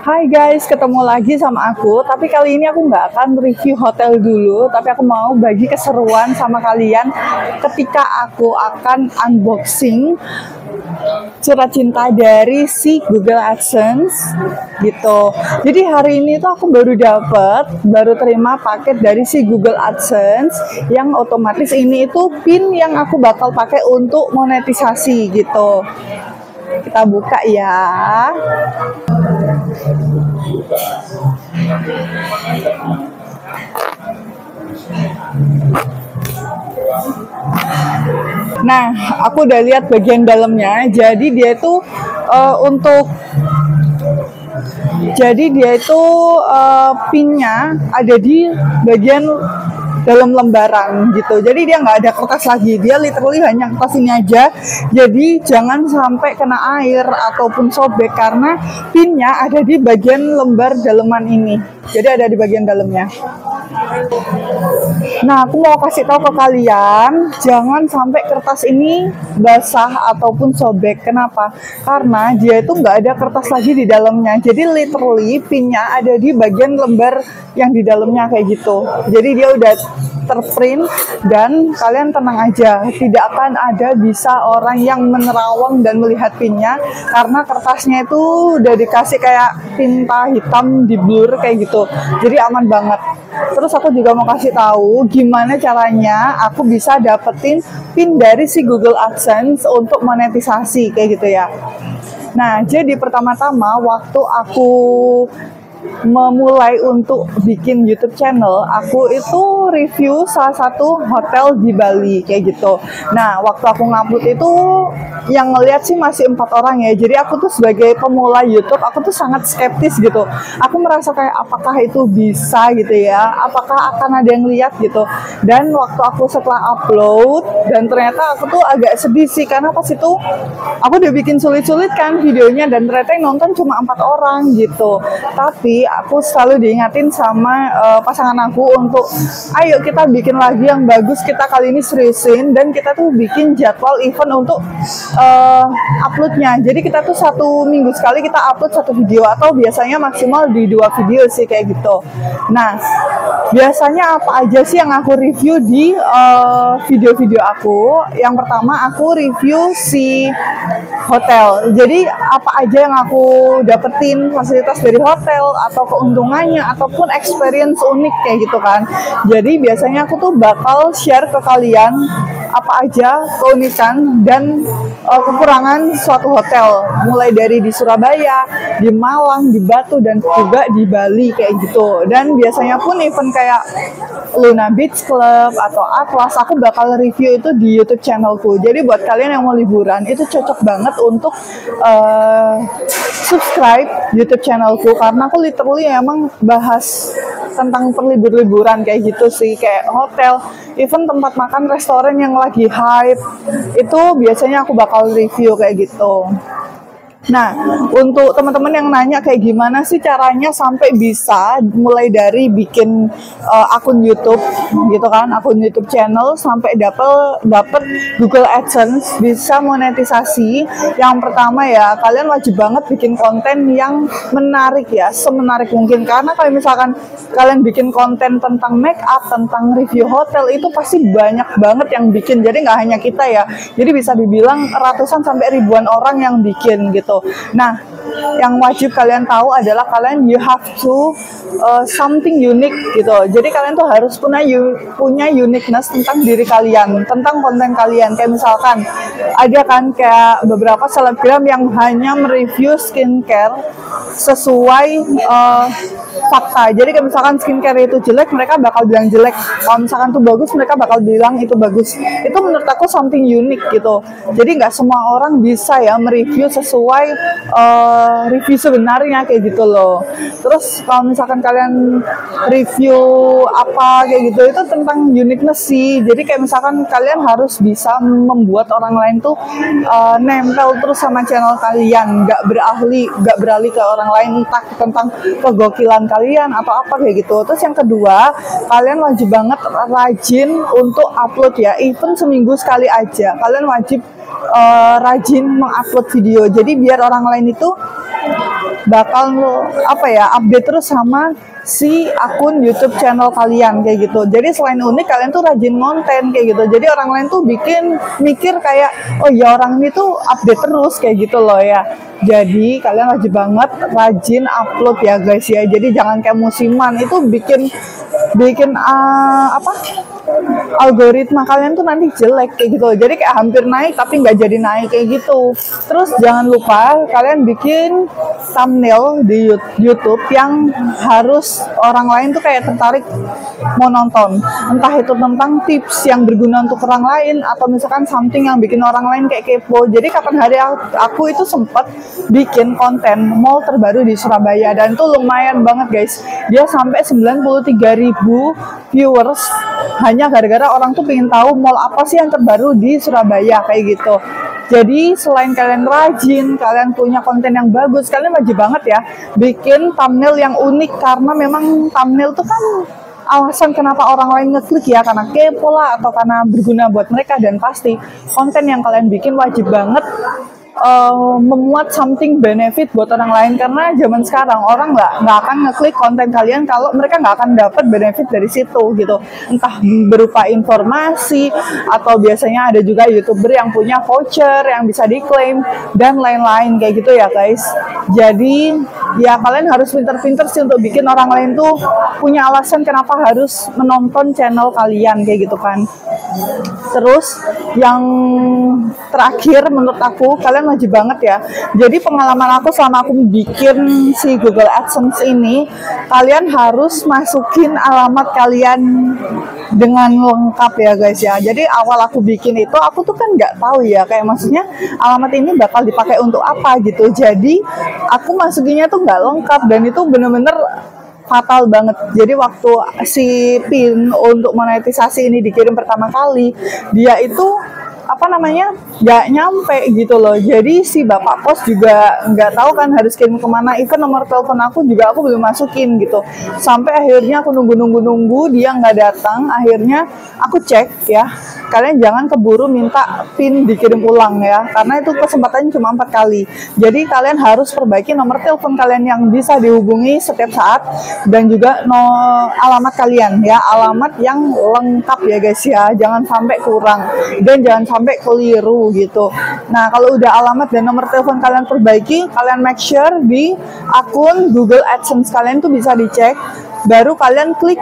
Hai guys, ketemu lagi sama aku. Tapi kali ini aku nggak akan review hotel dulu, tapi aku mau bagi keseruan sama kalian ketika aku akan unboxing surat cinta dari si Google AdSense gitu. Jadi hari ini tuh aku baru terima paket dari si Google AdSense yang otomatis ini itu pin yang aku bakal pakai untuk monetisasi gitu. Kita buka ya. Nah, aku udah lihat bagian dalamnya. Jadi dia itu untuk pinnya ada di bagian dalam lembaran gitu. Jadi dia nggak ada kertas lagi. Dia literally hanya kertas ini aja. Jadi jangan sampai kena air ataupun sobek karena pinnya ada di bagian lembar daleman ini. Jadi ada di bagian dalamnya. Nah, aku mau kasih tahu ke kalian, jangan sampai kertas ini basah ataupun sobek. Kenapa? Karena dia itu nggak ada kertas lagi di dalamnya. Jadi literally pinnya ada di bagian lembar yang di dalamnya kayak gitu. Jadi dia udah terprint dan kalian tenang aja, tidak akan ada bisa orang yang menerawang dan melihat pinnya karena kertasnya itu udah dikasih kayak tinta hitam di blur kayak gitu. Jadi aman banget. Terus aku juga mau kasih tahu gimana caranya aku bisa dapetin pin dari si Google AdSense untuk monetisasi kayak gitu ya. Nah, jadi pertama-tama waktu aku memulai untuk bikin YouTube channel, aku itu review salah satu hotel di Bali kayak gitu. Nah, waktu aku ngupload itu yang ngeliat sih masih 4 orang ya. Jadi aku tuh sebagai pemula YouTube, aku tuh sangat skeptis gitu. Aku merasa kayak apakah itu bisa gitu ya? Apakah akan ada yang lihat gitu? Dan waktu aku setelah upload dan ternyata aku tuh agak sedih sih karena pas itu aku udah bikin sulit-sulit kan videonya dan ternyata yang nonton cuma 4 orang gitu. Tapi aku selalu diingatin sama pasangan aku untuk ayo kita bikin lagi yang bagus, kita kali ini seriusin dan kita tuh bikin jadwal event untuk uploadnya. Jadi kita tuh 1 minggu sekali kita upload 1 video atau biasanya maksimal di 2 video sih kayak gitu. Nah, biasanya apa aja sih yang aku review di video-video aku? Yang pertama aku review si hotel. Jadi apa aja yang aku dapetin fasilitas dari hotel atau keuntungannya ataupun experience unik kayak gitu kan. Jadi biasanya aku tuh bakal share ke kalian apa aja keunikan dan kekurangan suatu hotel, mulai dari di Surabaya, di Malang, di Batu dan juga di Bali kayak gitu. Dan biasanya pun event kayak Luna Beach Club atau Atlas aku bakal review itu di YouTube channelku. Jadi buat kalian yang mau liburan itu cocok banget untuk subscribe YouTube channelku karena aku literally emang bahas tentang perlibur-liburan kayak gitu sih, kayak hotel, even tempat makan, restoran yang lagi hype itu biasanya aku bakal review kayak gitu. Nah, untuk teman-teman yang nanya kayak gimana sih caranya sampai bisa mulai dari bikin akun YouTube gitu kan, akun YouTube channel sampai dapet Google AdSense bisa monetisasi. Yang pertama ya, kalian wajib banget bikin konten yang menarik ya, semenarik mungkin. Karena kalau misalkan kalian bikin konten tentang make up, tentang review hotel itu pasti banyak banget yang bikin. Jadi nggak hanya kita ya. Jadi bisa dibilang ratusan sampai ribuan orang yang bikin gitu. Nah, yang wajib kalian tahu adalah kalian you have to something unique gitu. Jadi kalian tuh harus punya uniqueness tentang diri kalian, tentang konten kalian. Kayak misalkan ada kan kayak beberapa selebgram yang hanya mereview skincare sesuai fakta. Jadi kayak misalkan skincare itu jelek, mereka bakal bilang jelek. Kalau misalkan itu bagus, mereka bakal bilang itu bagus. Itu menurut aku something unik gitu. Jadi nggak semua orang bisa ya mereview sesuai review sebenarnya kayak gitu loh. Terus kalau misalkan kalian review apa kayak gitu, itu tentang uniqueness sih. Jadi kayak misalkan kalian harus bisa membuat orang lain tuh nempel terus sama channel kalian, nggak beralih ke orang lain entah tentang kegokilan kalian atau apa kayak gitu. Terus yang kedua, kalian wajib banget rajin untuk upload ya, even seminggu sekali aja. Kalian wajib rajin mengupload video. Jadi biar orang lain itu bakal apa ya, update terus sama si akun YouTube channel kalian kayak gitu. Jadi selain unik, kalian tuh rajin konten kayak gitu. Jadi orang lain tuh mikir kayak, oh ya orang ini tuh update terus kayak gitu loh ya. Jadi kalian wajib banget rajin upload ya guys ya. Jadi jangan kayak musiman, itu bikin algoritma kalian tuh nanti jelek kayak gitu. Jadi kayak hampir naik tapi nggak jadi naik kayak gitu. Terus jangan lupa kalian bikin thumbnail di YouTube yang harus orang lain tuh kayak tertarik mau nonton. Entah itu tentang tips yang berguna untuk orang lain, atau misalkan something yang bikin orang lain kayak kepo. Jadi kapan hari aku itu sempat bikin konten mall terbaru di Surabaya, dan itu lumayan banget guys. Dia sampai 93.000 viewers hanya gara-gara orang tuh pengen tahu mall apa sih yang terbaru di Surabaya kayak gitu. Jadi selain kalian rajin, kalian punya konten yang bagus, kalian wajib banget ya bikin thumbnail yang unik, karena memang thumbnail tuh kan alasan kenapa orang lain ngeklik ya, karena kepo lah atau karena berguna buat mereka. Dan pasti konten yang kalian bikin wajib banget memuat something benefit buat orang lain, karena zaman sekarang orang nggak akan ngeklik konten kalian kalau mereka nggak akan dapat benefit dari situ gitu, entah berupa informasi atau biasanya ada juga YouTuber yang punya voucher yang bisa diklaim dan lain-lain kayak gitu ya guys. Jadi ya kalian harus pinter-pinter sih untuk bikin orang lain tuh punya alasan kenapa harus menonton channel kalian kayak gitu kan. Terus yang terakhir menurut aku, kalian wajib banget ya. Jadi pengalaman aku selama aku bikin si Google AdSense ini, kalian harus masukin alamat kalian dengan lengkap ya guys ya. Jadi awal aku bikin itu, aku tuh kan nggak tahu ya, kayak maksudnya alamat ini bakal dipakai untuk apa gitu. Jadi aku masukinnya tuh nggak lengkap, dan itu bener-bener fatal banget. Jadi waktu si PIN untuk monetisasi ini dikirim pertama kali, dia itu nggak nyampe gitu loh. Jadi si bapak pos juga nggak tahu kan harus kirim kemana. Even nomor telepon aku juga aku belum masukin gitu. Sampai akhirnya aku nunggu dia nggak datang. Akhirnya aku cek ya, kalian jangan keburu minta PIN dikirim ulang ya, karena itu kesempatannya cuma 4 kali. Jadi kalian harus perbaiki nomor telepon kalian yang bisa dihubungi setiap saat, dan juga alamat kalian ya, alamat yang lengkap ya guys ya, jangan sampai kurang dan jangan sampai keliru gitu. Nah kalau udah alamat dan nomor telepon kalian perbaiki, kalian make sure di akun Google AdSense kalian tuh bisa dicek, baru kalian klik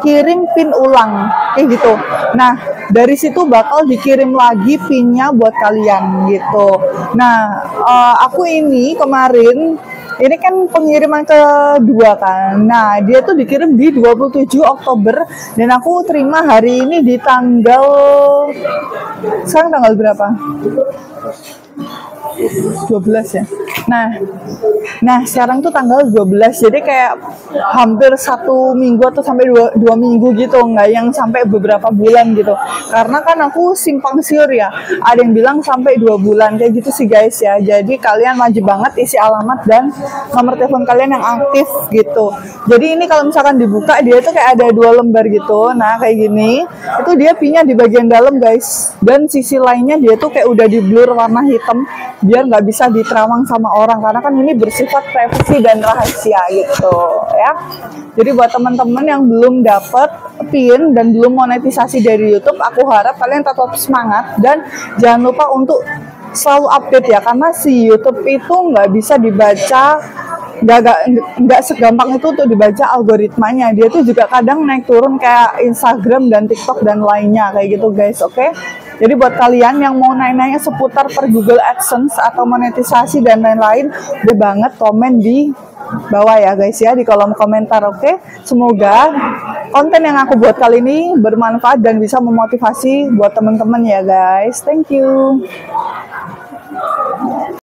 kirim PIN ulang kayak gitu. Nah dari situ bakal dikirim lagi PIN-nya buat kalian gitu. Nah aku ini kemarin ini kan pengiriman kedua kan. Nah dia tuh dikirim di 27 Oktober, dan aku terima hari ini di tanggal, sekarang tanggal berapa? 12 ya. Nah sekarang tuh tanggal 12, jadi kayak hampir 1 minggu atau sampai 2 minggu gitu, nggak yang sampai beberapa bulan gitu. Karena kan aku simpang siur ya, ada yang bilang sampai 2 bulan kayak gitu sih guys ya. Jadi kalian wajib banget isi alamat dan nomor telepon kalian yang aktif gitu. Jadi ini kalau misalkan dibuka, dia tuh kayak ada 2 lembar gitu. Nah kayak gini, itu dia PIN-nya di bagian dalam guys, dan sisi lainnya dia tuh kayak udah di blur warna hitam biar nggak bisa diterawang sama orang, karena kan ini bersifat privacy dan rahasia gitu ya. Jadi buat teman-teman yang belum dapat PIN dan belum monetisasi dari YouTube, aku harap kalian tetap semangat dan jangan lupa untuk selalu update ya, karena si YouTube itu nggak bisa dibaca, nggak segampang itu untuk dibaca algoritmanya. Dia tuh juga kadang naik turun kayak Instagram dan TikTok dan lainnya kayak gitu guys. Oke? Jadi buat kalian yang mau nanya-nanya seputar per Google AdSense atau monetisasi dan lain-lain, udah banget komen di bawah ya guys ya, di kolom komentar. Oke? Semoga konten yang aku buat kali ini bermanfaat dan bisa memotivasi buat teman-teman ya guys. Thank you.